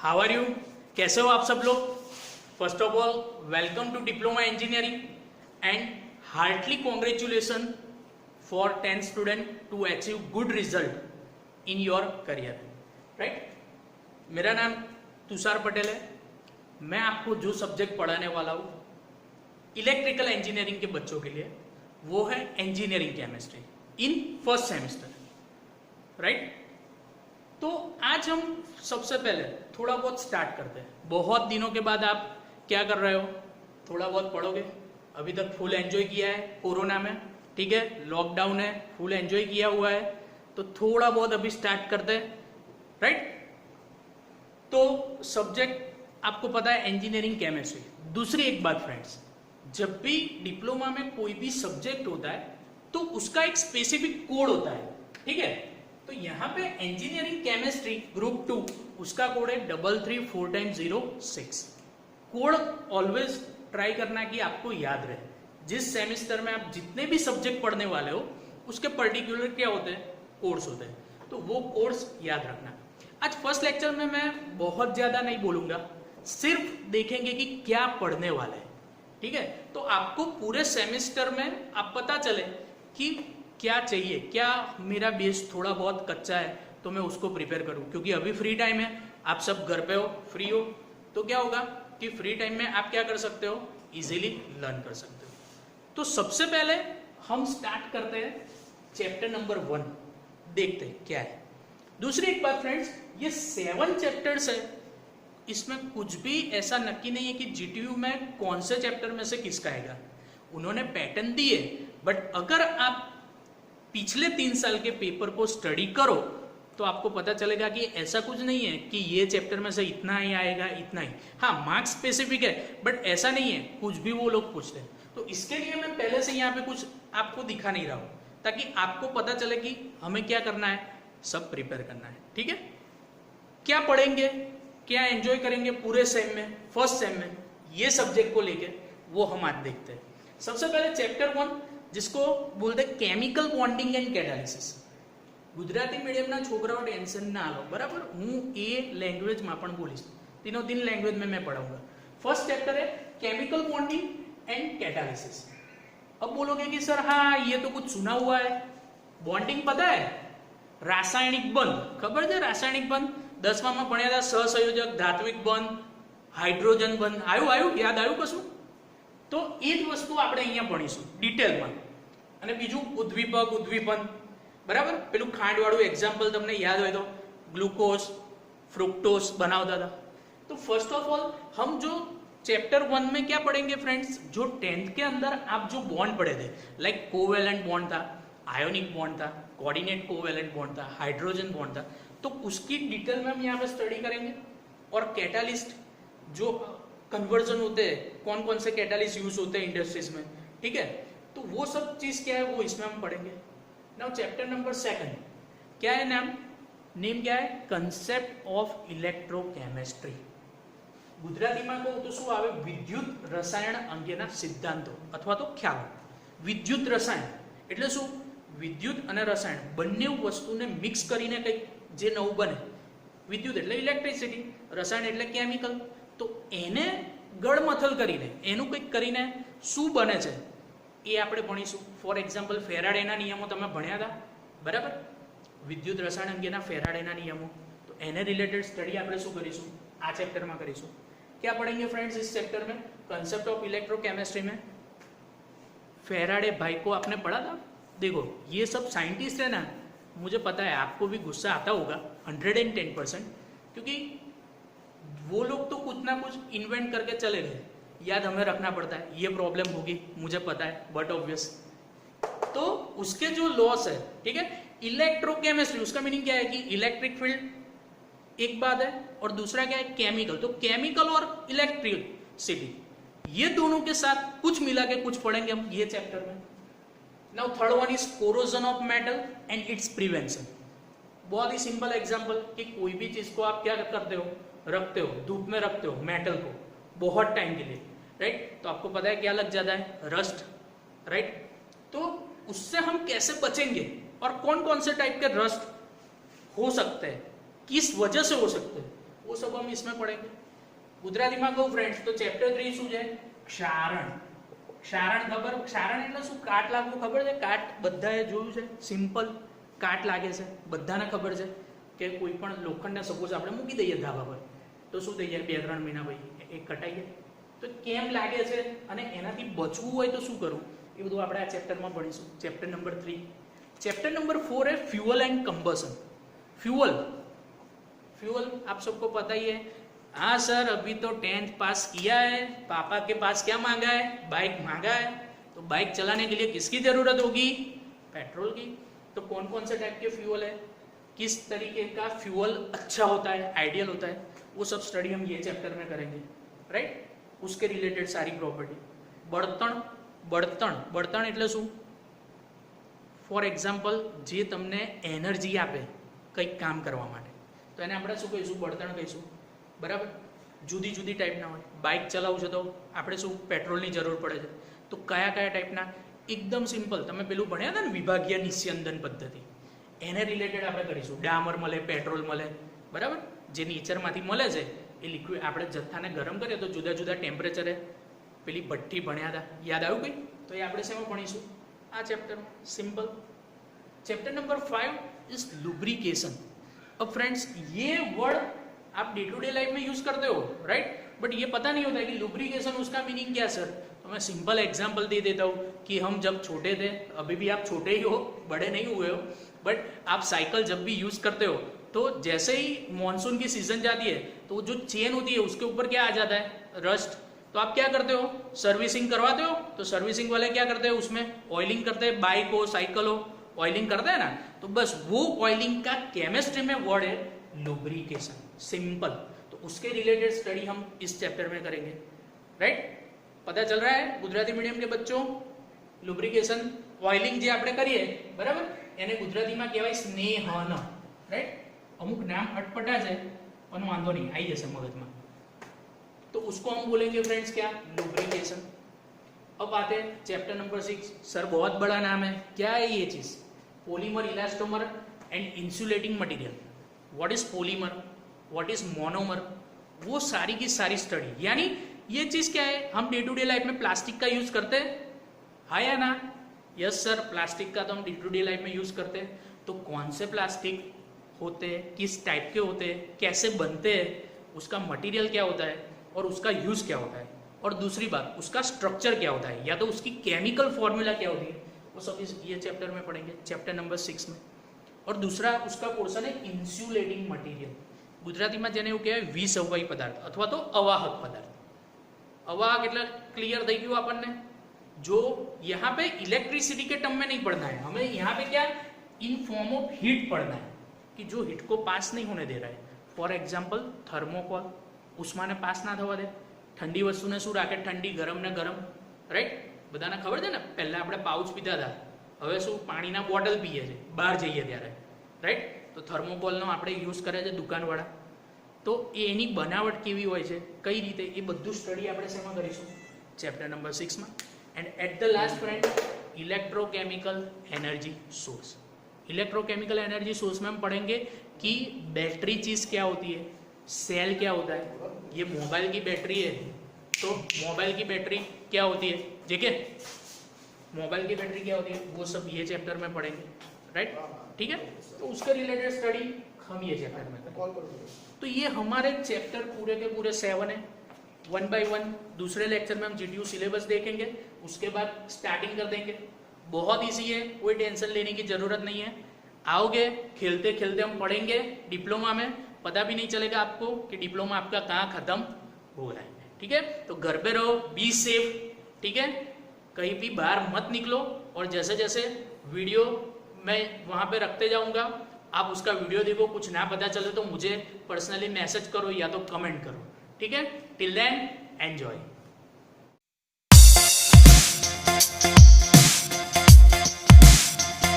How are you? कैसे हो आप सब लोग? First of all welcome to diploma engineering and heartily congratulation for 10th student to achieve good result in your career, right? मेरा नाम तुषार पटेल है। मैं आपको जो सब्जेक्ट पढ़ाने वाला हूँ इलेक्ट्रिकल इंजीनियरिंग के बच्चों के लिए, वो है engineering chemistry in first semester, right? तो आज हम सबसे पहले थोड़ा बहुत स्टार्ट करते हैं। बहुत दिनों के बाद आप क्या कर रहे हो? थोड़ा बहुत पढ़ोगे। अभी तक फुल एंजॉय किया है कोरोना में, ठीक है, लॉकडाउन है, फुल एंजॉय किया हुआ है, तो थोड़ा बहुत अभी स्टार्ट करते हैं, राइट? तो सब्जेक्ट आपको पता है इंजीनियरिंग केमिस्ट्री। दूसरी एक बात फ्रेंड्स, जब भी डिप्लोमा में कोई भी सब्जेक्ट होता है तो उसका एक स्पेसिफिक कोड होता है, ठीक है? तो यहाँ पे इंजीनियरिंग केमिस्ट्री ग्रुप 2 उसका कोड है 334x06। कोड ऑलवेज ट्राई करना कि आपको याद रहे। जिस सेमेस्टर में आप जितने भी सब्जेक्ट पढ़ने वाले हो उसके पर्टिकुलर क्या होते हैं, कोर्स होते हैं, तो वो कोर्स याद रखना। आज फर्स्ट लेक्चर में मैं बहुत ज्यादा नहीं बोलूंगा, सिर्फ देखेंगे कि क्या पढ़ने वाले हैं, ठीक है? तो आपको पूरे सेमेस्टर में आप पता चले कि क्या चाहिए, क्या मेरा बेस थोड़ा बहुत कच्चा है तो मैं उसको प्रिपेयर करूं, क्योंकि अभी फ्री टाइम है, आप सब घर पे हो, फ्री हो, तो क्या होगा कि फ्री टाइम में आप क्या कर सकते हो, इजीली लर्न कर सकते हो। तो सबसे पहले हम स्टार्ट करते हैं चैप्टर नंबर 1, देखते हैं क्या है। दूसरी एक बात फ्रेंड्स, ये 7 चैप्टर्स है, इसमें कुछ भी ऐसा नक्की नहीं है कि जीटीयू में कौन से चैप्टर में से किसका आएगा। उन्होंने पैटर्न दिए, बट अगर आप पिछले 3 साल के पेपर को स्टडी करो तो आपको पता चलेगा कि ऐसा कुछ नहीं है कि ये चैप्टर में से इतना ही आएगा, इतना ही। हाँ, मार्क्स स्पेसिफिक है, बट ऐसा नहीं है, कुछ भी वो लोग पूछते हैं। तो इसके लिए मैं पहले से यहाँ पे कुछ आपको दिखा नहीं रहा हूँ, ताकि आपको पता चले कि हमें क्या करना है, सब प्रिपेयर करना है, ठीक है? क्या पढ़ेंगे, क्या एंजॉय करेंगे पूरे सेम में, फर्स्ट सेम में, ये सब्जेक्ट को लेके वो हम आज देखते हैं। सबसे पहले चैप्टर 1, जिसको बोलते chemical bonding and catalysis. Gujarati medium ना छोकराओ टेंशन ना लो, बराबर? हूँ ए लैंग्वेज में पण बोलीश, तीनों तीन लैंग्वेज में मैं पढ़ाऊंगा। फर्स्ट चैप्टर है केमिकल बॉन्डिंग एंड कैटालिसिस। अब बोलोगे कि सर हाँ ये तो कुछ सुना हुआ है, बॉन्डिंग पता है, रासायनिक बंध खबर है? रासायनिक बंध 10मा में भण्या था, सहसंयोजक, धात्विक बंध, हाइड्रोजन बंध, आयु याद आयु कशुं? तो એ જ વસ્તુ આપણે અહીંયા ભણીશું ડિટેલમાં। અને બીજું ઉદ્દીપક, ઉદ્દીપન, બરાબર? પેલું ખાંડવાળું એક્ઝામ્પલ તમને યાદ હોય તો ગ્લુકોઝ, फ्रुक्टोज बनावता था। तो फर्स्ट ऑफ ऑल हम जो चैप्टर 1 में क्या पढ़ेंगे फ्रेंड्स, जो 10th के अंदर आप जो बॉन्ड पढ़े थे, लाइक कोवेलेंट बॉन्ड था, आयोनिक बॉन्ड था, कोऑर्डिनेट कोवेलेंट बॉन्ड था, हाइड्रोजन बॉन्ड था, तो उसकी डिटेल में हम यहाँ पे स्टडी करेंगे। और कैटालिस्ट जो कन्वर्जन होते हैं, कौन कौन से कैटालिस्ट यूज होते हैं इंडस्ट्रीज में, ठीक है? तो वो सब चीज क्या है वो इसमें हम पढ़ेंगे। नाउ चैप्टर नंबर 2 क्या है? नेम क्या है? Concept of electrochemistry. गुजरातीમાં કહું તો શું આવે? વિદ્યુત રસાયણ અંગેના સિદ્ધાંતો અથવા તો ખ્યાલો। વિદ્યુત રસાયણ એટલે શું? વિદ્યુત અને રસાયણ બંને વસ્તુને મિક્સ કરીને કંઈક જે નવું બને। વિદ્યુત એટલે ઇલેક્ટ્રિસિટી, રસાયણ એટલે કેમિકલ, તો એને ગળમથલ કરીને એનું કંઈક કરીને શું બને છે એ આપણે ભણીશું। ફોર એક્ઝામ્પલ ફેરાડેના નિયમો તમે ભણ્યા હતા, બરાબર? વિદ્યુત રસાયણ અંગેના ફેરાડેના નિયમો, તો એને રિલેટેડ સ્ટડી આપણે શું કરીશું, આ ચैप्टરમાં કરીશું। क्या पढ़ेंगे फ्रेंड्स इस चैप्टर में? कंसेप्ट ऑफ इलेक्ट्रोकेमिस्ट्री में फेराडे भाई को आपने पढ़ा था। देखो ये सब साइंटिस्ट है ना, मुझे पता है आपको भी गुस्सा आता होगा 110%, क्योंकि वो लोग तो कुछ ना कुछ इन्वेंट करके चले गए, याद हमें रखना पड़ता है, ये प्रॉब्लम होगी मुझे पता है, बट ऑब्वियस तो उसके जो लॉस है, ठीक है? इलेक्ट्रोकेमिस्ट्री उसका मीनिंग क्या है कि इलेक्ट्रिक फील्ड एक बात है, और दूसरा क्या है केमिकल। तो केमिकल और इलेक्ट्रिसिटी ये दोनों के साथ कुछ मिला के कुछ पढ़ेंगे हम ये चैप्टर में। Now third one is corrosion of metal and it's prevention. बहुत ही सिंपल एग्जांपल कि कोई भी चीज को आप क्या करते हो, रखते हो, धूप में रखते हो मेटल को बहुत टाइम के लिए, राइट? तो आपको पता है क्या लग जाता है, रस्ट, राइट? तो उससे हम कैसे बचेंगे और कौन कौन से टाइप के रस्ट हो सकते हैं, किस वजह से हो सकते हैं, वो सब हम इसमें पढ़ेंगे. ગુજરાતીમાં કહું ફ્રેન્ડ્સ તો ચેપ્ટર 3 શું છે? ક્ષારણ. ક્ષારણ ખબર? ક્ષારણ એટલે શું? કાટ લાગવું ખબર છે? કાટ બધાએ જોયું છે? સિમ્પલ કાટ લાગે છે, બધાને ખબર છે કે કોઈ પણ લોખંડને સપોઝ આપણે મૂકી દઈએ ધાબા પર તો શું થઈ જાય? 2-3 મહિના પછી એ કટાઈ જાય. તો કેમ લાગે છે અને એનાથી બચવું હોય તો શું કરવું, એ બધું આપણે આ ચેપ્ટરમાં ભણીશું. Chapter number 3. चैप्टर नंबर 4 है fuel and combustion. Fuel, fuel आप सबको पता ही है. हाँ सर अभी तो 10th पास किया है, पापा के पास क्या मांगा है? बाइक मांगा है. तो बाइक चलाने के लिए किसकी जरूरत होगी? पेट्रोल की. तो कौन कौन से टाइप के फ्यूअल है, किस तरीके का फ्यूअल अच्छा होता है, आइडियल होता है, वो सब स्टडी हम ये चैप्टर में करेंगे. राइट. उसके रिलेटेड सारी प्रॉपर्टी. बर्तन, बर्तन, बर्तन એટલે શું? ફોર એક્ઝામ્પલ જે તમને એનર્જી આપે કંઈક કામ કરવા માટે તો એને આપણે શું કહીશું? બળતણ કહીશું. બરાબર. જુદી જુદી ટાઈપના હોય. બાઇક ચલાવવું છે તો આપણે શું પેટ્રોલની જરૂર પડે છે, તો કયા કયા ટાઈપના? એકદમ સિમ્પલ. તમે પેલું ભણ્યા હતા ને વિભાગીય નિસ્યંદન પદ્ધતિ, એને રિલેટેડ આપણે કરીશું. ડામર મળે, પેટ્રોલ મળે, બરાબર. જે નેચરમાંથી મળે છે એ લિક્વિડ આપણે જથ્થાને ગરમ કરીએ તો જુદા જુદા ટેમ્પરેચરે પેલી ભઠ્ઠી ભણ્યા હતા, યાદ આવ્યું કંઈ? તો એ આપણે શેમાં ભણીશું? आ चैप्टर में. Simple. Chapter number 5 is lubrication. अब फ्रेंड्स ये वर्ड आप डे टू डे लाइफ में यूज करते हो, राइट, बट ये पता नहीं होता है कि लुब्रिकेशन उसका मीनिंग क्या सर. तो मैं सिंपल एग्जांपल दे देता हूँ कि हम जब छोटे थे, अभी भी आप छोटे ही हो, बड़े नहीं हुए हो, बट आप साइकिल जब भी यूज करते हो तो जैसे ही मॉनसून की सीजन जाती है तो जो चेन होती है उसके ऊपर क्या आ जाता है? रस्ट. तो आप क्या करते हो? सर्विसिंग करवाते हो. तो सर्विसिंग वाले क्या करते हैं? उसमें ऑयलिंग करते हैं. बाइक हो, साइकिल हो, ऑयलिंग करते हैं ना. तो बस वो ऑयलिंग का केमिस्ट्री में वर्ड है लुब्रिकेशन. सिंपल. तो उसके रिलेटेड स्टडी हम इस चैप्टर में करेंगे. राइट. पता चल रहा है गुजराती मीडियम के बच्चों? लुब्रिकेशन, ऑयलिंग જે આપણે કરીએ, બરાબર, એને ગુજરાતીમાં કહેવાય સ્નેહન. રાઈટ. અમુક નામ અટપટા છે પણ વાંધો નહીં, આવી જશે મગજમાં. तो उसको हम बोलेंगे फ्रेंड्स क्या? लुब्रिकेशन. अब आते हैं चैप्टर नंबर 6. सर बहुत बड़ा नाम है, क्या है ये चीज? Polymer, elastomer and insulating material. What is polymer, what is monomer, वो सारी की सारी स्टडी. यानी ये चीज क्या है? हम डे टू डे लाइफ में प्लास्टिक का यूज करते हैं, हाँ या ना? यस सर, प्लास्टिक का तो हम डे टू डे लाइफ में यूज करते हैं. तो कौन से प्लास्टिक होते हैं, किस टाइप के होते हैं, कैसे बनते हैं, उसका मटीरियल क्या होता है और उसका यूज क्या होता है, और दूसरी बात उसका स्ट्रक्चर क्या होता है, या तो उसकी केमिकल फॉर्मूला क्या होती है, वो सब इस ये चैप्टर में पढ़ेंगे, चैप्टर नंबर 6 में. और दूसरा उसका पोर्शन है इंसुलेटिंग मटीरियल. ગુજરાતીમાં જેને એવું કહેવાય વિસવવાહી પદાર્થ અથવા તો અવાહક પદાર્થ. અવાહક એટલે ક્લિયર થઈ ગયું આપણને? जो यहाँ पे इलेक्ट्रिसिटी के टर्म में नहीं पढ़ना है, हमें यहाँ पे क्या इन फॉर्म ऑफ हीट पढ़ना है कि जो हीट को पास नहीं होने दे रहा है. फॉर एग्जाम्पल थर्मोकोल, ઉષ્માને પાસ ના થવા દે. ઠંડી વસ્તુને શું રાખે? ઠંડી, ગરમ ને ગરમ. રાઈટ. બધાને ખબર છે ને, પહેલા આપણે પાઉચ પીતા હતા, હવે શું પાણીના બોટલ પીએ છે બહાર જઈએ ત્યારે. રાઈટ. તો થર્મોકોલનો આપણે યુઝ કરે છે દુકાનવાળા. તો એની બનાવટ કેવી હોય છે, કઈ રીતે, એ બધું સ્ટડી આપણે શેમાં કરીશું? ચેપ્ટર નંબર 6 માં. And at the last friend electrochemical energy source. Electrochemical energy source में हम पढ़ेंगे कि बैटरी चीज क्या होती है, सेल क्या होता है. ये मोबाइल की बैटरी है तो मोबाइल की बैटरी क्या होती है, ठीक है, मोबाइल की बैटरी क्या होती है, वो सब ये चैप्टर में पढ़ेंगे. राइट. ठीक है. तो उसके रिलेटेड स्टडी हम ये चैप्टर में करेंगे. तो ये हमारे चैप्टर पूरे के पूरे 7 है. 1 by 1 दूसरे लेक्चर में हम GTU सिलेबस देखेंगे, उसके बाद स्टार्टिंग कर देंगे. बहुत ईजी है, कोई टेंशन लेने की जरूरत नहीं है. आओगे, खेलते खेलते हम पढ़ेंगे. डिप्लोमा में पता भी नहीं चलेगा आपको कि डिप्लोमा आपका कहाँ खत्म हो रहा है. ठीक है. तो घर पे रहो, बी सेफ. ठीक है. कहीं भी बाहर मत निकलो. और जैसे जैसे वीडियो मैं वहाँ पे रखते जाऊँगा, आप उसका वीडियो देखो. कुछ ना पता चले तो मुझे पर्सनली मैसेज करो या तो कमेंट करो. ठीक है. Till then enjoy.